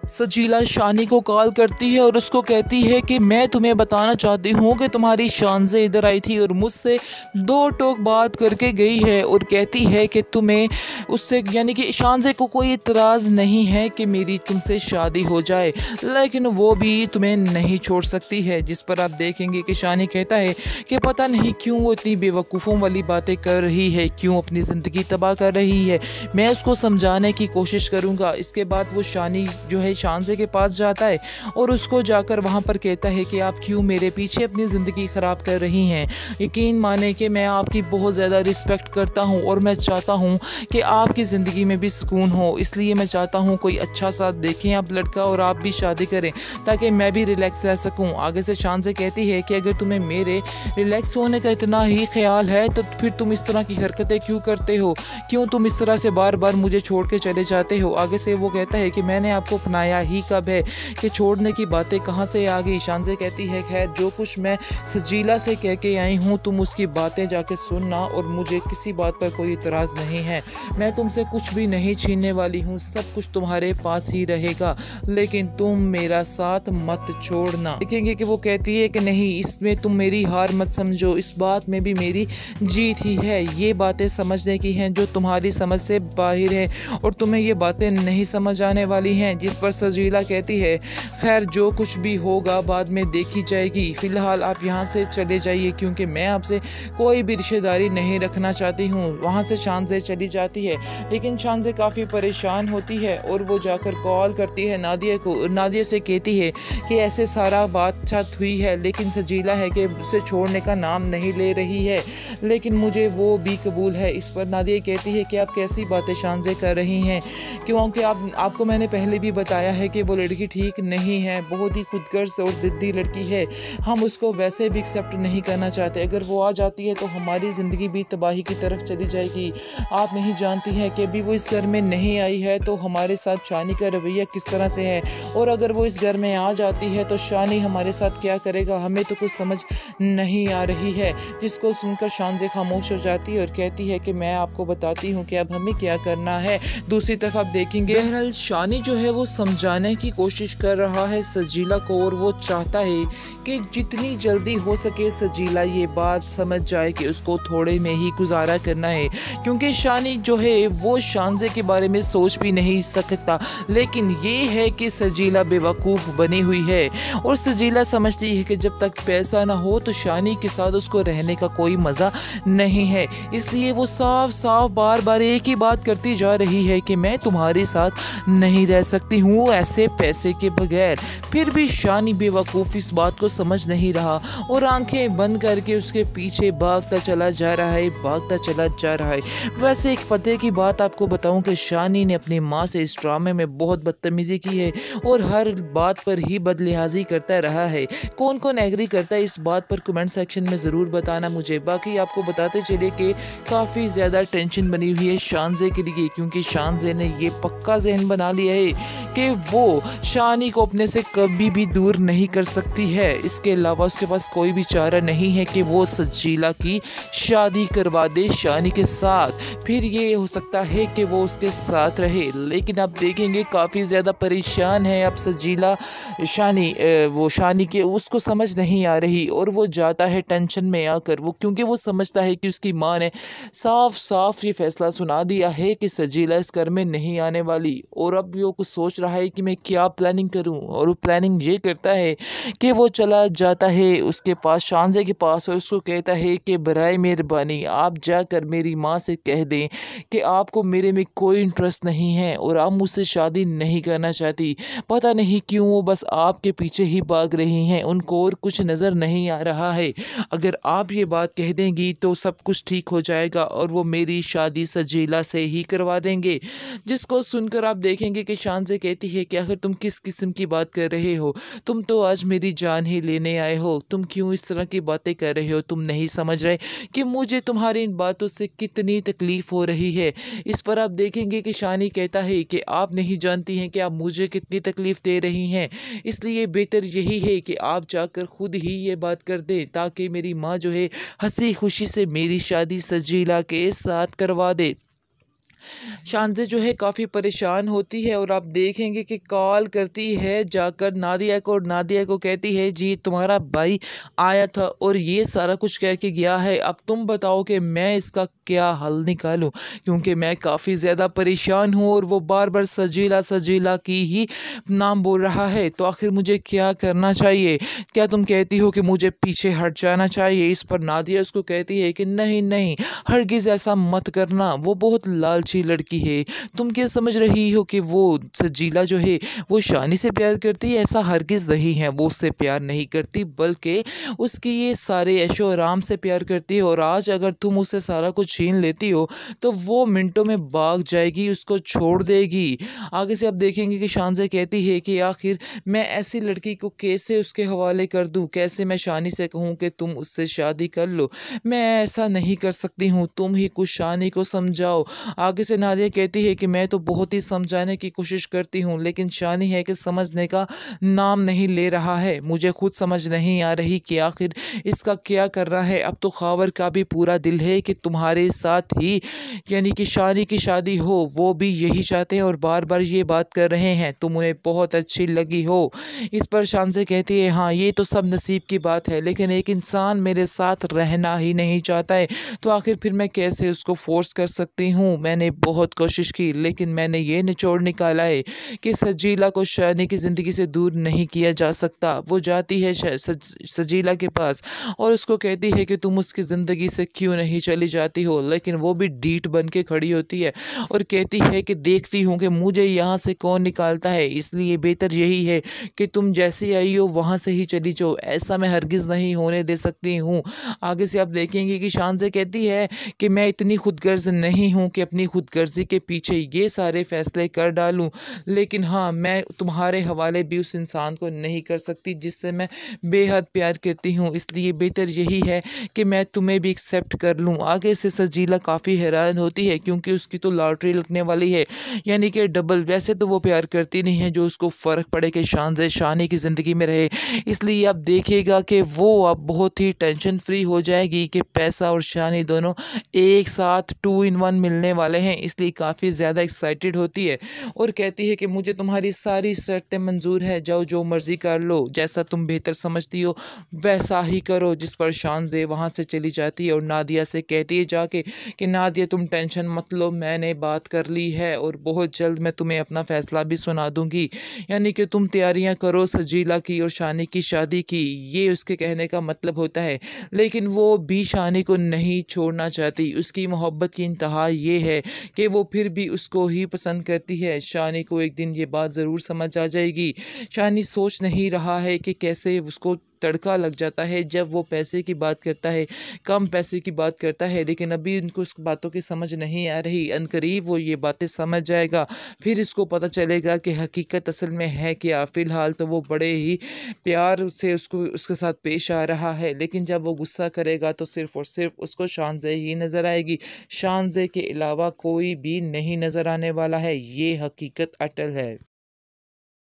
सजीला शानी को कॉल करती है और उसको कहती है कि मैं तुम्हें बताना चाहती हूँ कि तुम्हारी शानज़े इधर आई थी और मुझसे दो टोक बात करके गई है और कहती है कि तुम्हें उससे यानी कि शानज़े को कोई इतराज़ नहीं है कि मेरी तुमसे शादी हो जाए, लेकिन वो भी तुम्हें नहीं छोड़ सकती है। जिस पर आप देखेंगे कि शानी कहता है कि पता नहीं क्यों वो इतनी बेवकूफ़ों वाली बातें कर रही है, क्यों अपनी ज़िंदगी तबाह कर रही है। मैं उसको समझाने की कोशिश करूँगा। इसके बाद वो शानी जो है शानज़े के पास जाता है और उसको जाकर वहाँ पर कहता है कि आप क्यों मेरे पीछे अपनी ज़िंदगी ख़राब कर रही हैं। यकीन माने कि मैं आपकी बहुत ज़्यादा रिस्पेक्ट करता हूँ और मैं चाहता हूँ कि आपकी ज़िंदगी में भी सुकून हो, इसलिए मैं चाहता हूँ कोई अच्छा साथ देखें आप लड़का और आप भी शादी करें ताकि मैं भी रिलैक्स रह सकूँ। आगे से शानज़े कहती है कि अगर तुम्हें मेरे रिलैक्स होने का इतना ही ख्याल है तो फिर तुम इस तरह की हरकतें क्यों करते हो, क्यों तुम इस तरह से बार बार मुझे छोड़ के चले जाते हो। आगे से वो कहता है कि मैंने आपको अपनाया ही कब है कि छोड़ने की बातें कहाँ से आ गई। शानज़े कहती है खैर जो कुछ मैं सजीला से कह के आई हूँ तुम उसकी बातें जाके सुनना और मुझे किसी बात पर कोई इतराज़ नहीं है। मैं तुमसे कुछ भी नहीं छीनने वाली हूँ, सब कुछ तुम्हारे पास ही रहेगा, लेकिन तुम मेरा साथ मत छोड़ना। देखेंगे कि वो कहती है कि नहीं, इसमें तुम मेरी हार मत समझो, इस बात में भी मेरी जीत ही है। ये बातें समझने की हैं जो तुम्हारी समझ से बाहर है और तुम्हें ये बातें नहीं समझ आने वाली हैं। जिस पर सजीला कहती है खैर जो कुछ भी होगा बाद में देखी जाएगी, फ़िलहाल आप यहाँ से चले जाइए क्योंकि मैं आपसे कोई भी रिश्तेदारी नहीं रखना चाहती हूँ। वहाँ से शानज़े चली जाती है, लेकिन शानज़े काफ़ी परेशान होती है और वो जाकर कॉल करती है नादिया को। नादिया से कहती है कि ऐसे सारा बातचीत हुई है लेकिन सजीला है कि उसे छोड़ने का नाम नहीं ले रही है, लेकिन मुझे वो भी कबूल है। इस पर नादिया कहती है कि आप कैसी बातें शानज़े कर रही हैं, क्योंकि आपको मैंने पहले भी बताया है कि वो लड़की ठीक नहीं है, बहुत ही खुदगर्ज और ज़िद्दी लड़की है। हम उसको वैसे भी एक्सेप्ट नहीं करना चाहते, अगर वो आ जाती है तो हमारी ज़िंदगी भी तबाही की तरफ चली जाएगी। आप नहीं जानती हैं कि अभी वो इस घर में नहीं आई है तो हमारे साथ शानी का रवैया किस तरह से है, और अगर वो इस घर में आ जाती है तो शानी हमारे साथ क्या करेगा, हमें तो कुछ समझ नहीं आ रही है। जिसको सुनकर शानज़े खामोश हो जाती है और कहती है कि मैं आपको बताती हूँ कि अब हमें क्या करना है। दूसरी तरफ आप देखेंगे बहरहाल शानी जो है वो समझाने की कोशिश कर रहा है सजीला को और वो चाहता है कि जितनी जल्दी हो सके सजीला ये बात समझ जाए कि उसको थोड़े में ही गुजारा करना है, क्योंकि शानी जो है वो शानज़े के बारे में सोच भी नहीं सकता। लेकिन ये है कि सजीला बेवकूफ़ बनी हुई है और सजीला समझती है कि जब तक पैसा ना हो तो शानी के साथ उसको रहने का कोई मज़ा नहीं है, इसलिए वो साफ साफ बार बार एक ही बात करती जा रही है कि मैं तुम्हारे साथ नहीं रह सकती हूँ ऐसे पैसे के बगैर। फिर भी शानी बेवकूफ़ इस बात को समझ नहीं रहा और आंखें बंद करके उसके पीछे भागता चला जा रहा है, भागता चला जा रहा है। वैसे एक पते की बात आपको बताऊं कि शानी ने अपनी माँ से इस ड्रामे में बहुत बदतमीज़ी की है और हर बात पर ही बदलिहाजी करता रहा है। कौन कौन एग्री करता है इस बात पर कमेंट सेक्शन में ज़रूर बताना मुझे। बाकी आपको बताते चले कि काफ़ी ज़्यादा टेंशन बनी हुई है शानज़े के लिए, क्योंकि शानज़े ने ये पक्का जहन बना लिया है कि वो शानी को अपने से कभी भी दूर नहीं कर सकती है। इसके अलावा उसके पास कोई भी चारा नहीं है कि वो सजीला की शादी करवा दे शानी के साथ, फिर ये हो सकता है कि वो उसके साथ रहे। लेकिन आप देखेंगे काफ़ी ज़्यादा परेशान है अब सजीला। वो शानी के उसको समझ नहीं आ रही और वो जाता है टेंशन में आकर, वो क्योंकि वो समझता है कि उसकी माँ ने साफ साफ ये फैसला सुना दिया है कि सजीला इस घर में नहीं आने वाली। और अब वो कुछ सोच रहा है कि मैं क्या प्लानिंग करूं, और वो प्लानिंग ये करता है कि वो चला जाता है उसके पास, शानज़े के पास, और उसको कहता है कि बराए मेहरबानी आप जाकर मेरी माँ से कह दें कि आपको मेरे में कोई इंटरेस्ट नहीं है और आप मुझसे शादी नहीं करना चाहती। पता नहीं क्यों वो बस आपके पीछे ही भाग रही हैं, उनको और कुछ नज़र नहीं आ रहा है। अगर आप ये बात कह देंगी तो सब कुछ ठीक हो जाएगा और वो मेरी शादी सजीला से ही करवा देंगे। जिसको सुनकर आप देखेंगे कि शानज़े कहती है कि आखिर तुम किस किस्म की बात कर रहे हो, तुम तो आज मेरी जान ही लेने आए हो, तुम क्यों इस तरह की बातें कर रहे हो, तुम नहीं समझ रहे कि मुझे तुम्हारी इन बातों से कितनी तकलीफ़ हो रही है। इस पर आप देखेंगे कि शानी कहता है कि आप नहीं जानती हैं कि आप मुझे कितनी तकलीफ़ दे रही हैं, इसलिए बेहतर यही है कि आप जाकर खुद ही ये बात कर दें ताकि मेरी माँ जो है हंसी खुशी से मेरी शादी सजीला के साथ करवा दे। शांति जो है काफ़ी परेशान होती है और आप देखेंगे कि कॉल करती है जाकर नादिया को और नादिया को कहती है जी तुम्हारा भाई आया था और ये सारा कुछ कह के गया है, अब तुम बताओ कि मैं इसका क्या हल निकालूं, क्योंकि मैं काफ़ी ज़्यादा परेशान हूँ और वो बार बार सजीला सजीला की ही नाम बोल रहा है, तो आखिर मुझे क्या करना चाहिए? क्या तुम कहती हो कि मुझे पीछे हट जाना चाहिए? इस पर नादिया उसको कहती है कि नहीं नहीं, हरगिज़ ऐसा मत करना, वो बहुत लालची लड़की है। तुम क्या समझ रही हो कि वो सजीला जो है वो शानी से प्यार करती है? ऐसा हरगिज़ नहीं है, वो उससे प्यार नहीं करती बल्कि उसकी ये सारे ऐशो आराम से प्यार करती है और आज अगर तुम उससे सारा कुछ छीन लेती हो तो वो मिनटों में भाग जाएगी, उसको छोड़ देगी। आगे से आप देखेंगे कि शान कहती है कि आखिर मैं ऐसी लड़की को कैसे उसके हवाले कर दूं, कैसे मैं शानी से कहूं कि तुम उससे शादी कर लो? मैं ऐसा नहीं कर सकती हूँ, तुम ही कुछ शानी को समझाओ। आगे से नादिया कहती है कि मैं तो बहुत ही समझाने की कोशिश करती हूँ लेकिन शानी है कि समझने का नाम नहीं ले रहा है। मुझे खुद समझ नहीं आ रही कि आखिर इसका क्या करना है। अब तो खावर का भी पूरा दिल है कि तुम्हारे साथ ही यानी कि शानी की शादी हो, वो भी यही चाहते हैं और बार बार ये बात कर रहे हैं, तुम उन्हें बहुत अच्छी लगी हो। इस पर शान से कहती है हाँ ये तो सब नसीब की बात है, लेकिन एक इंसान मेरे साथ रहना ही नहीं चाहता है तो आखिर फिर मैं कैसे उसको फोर्स कर सकती हूँ? मैंने बहुत कोशिश की लेकिन मैंने ये निचोड़ निकाला है कि सजीला को शानी की ज़िंदगी से दूर नहीं किया जा सकता। वो जाती है सजीला के पास और उसको कहती है कि तुम उसकी ज़िंदगी से क्यों नहीं चली जाती हो, लेकिन वो भी डीठ बन के खड़ी होती है और कहती है कि देखती हूँ कि मुझे यहाँ से कौन निकालता है, इसलिए बेहतर यही है कि तुम जैसी आई हो वहाँ से ही चली जाओ, ऐसा मैं हरगिज़ नहीं होने दे सकती हूँ। आगे से आप देखेंगे कि शान से कहती है कि मैं इतनी खुदगर्ज नहीं हूँ कि अपनी खुदगर्जी के पीछे ये सारे फैसले कर डालूँ, लेकिन हाँ मैं तुम्हारे हवाले भी उस इंसान को नहीं कर सकती जिससे मैं बेहद प्यार करती हूँ, इसलिए बेहतर यही है कि मैं तुम्हें भी एक्सेप्ट कर लूँ। आगे से सजीला काफ़ी हैरान होती है क्योंकि उसकी तो लॉटरी लगने वाली है, यानी कि डबल। वैसे तो वो प्यार करती नहीं है जो उसको फ़र्क पड़े कि शान से शानी की ज़िंदगी में रहे, इसलिए अब देखिएगा कि वो अब बहुत ही टेंशन फ्री हो जाएगी कि पैसा और शानी दोनों एक साथ 2 in 1 मिलने वाले हैं, इसलिए काफ़ी ज़्यादा एक्साइटेड होती है और कहती है कि मुझे तुम्हारी सारी शर्तें मंजूर है, जाओ जो मर्ज़ी कर लो, जैसा तुम बेहतर समझती हो वैसा ही करो। जिस पर शानज़े वहाँ से चली जाती है और नादिया से कहती है जाके कि नादिया तुम टेंशन मत लो, मैंने बात कर ली है और बहुत जल्द मैं तुम्हें अपना फ़ैसला भी सुना दूँगी, यानी कि तुम तैयारियाँ करो सजीला की और शानी की शादी की, ये उसके कहने का मतलब होता है। लेकिन वो भी शानी को नहीं छोड़ना चाहती, उसकी मोहब्बत की इंतहा ये है कि वो फिर भी उसको ही पसंद करती है। शानी को एक दिन ये बात ज़रूर समझ आ जाएगी। शानी सोच नहीं रहा है कि कैसे उसको तड़का लग जाता है जब वो पैसे की बात करता है, कम पैसे की बात करता है, लेकिन अभी उनको उस बातों की समझ नहीं आ रही। अनकरीब वो ये बातें समझ जाएगा, फिर इसको पता चलेगा कि हकीकत असल में है क्या। फ़िलहाल तो वो बड़े ही प्यार से उसको उसके साथ पेश आ रहा है, लेकिन जब वो गुस्सा करेगा तो सिर्फ़ और सिर्फ उसको शानज़े ही नज़र आएगी, शानज़े के अलावा कोई भी नहीं नज़र आने वाला है। ये हकीकत अटल है।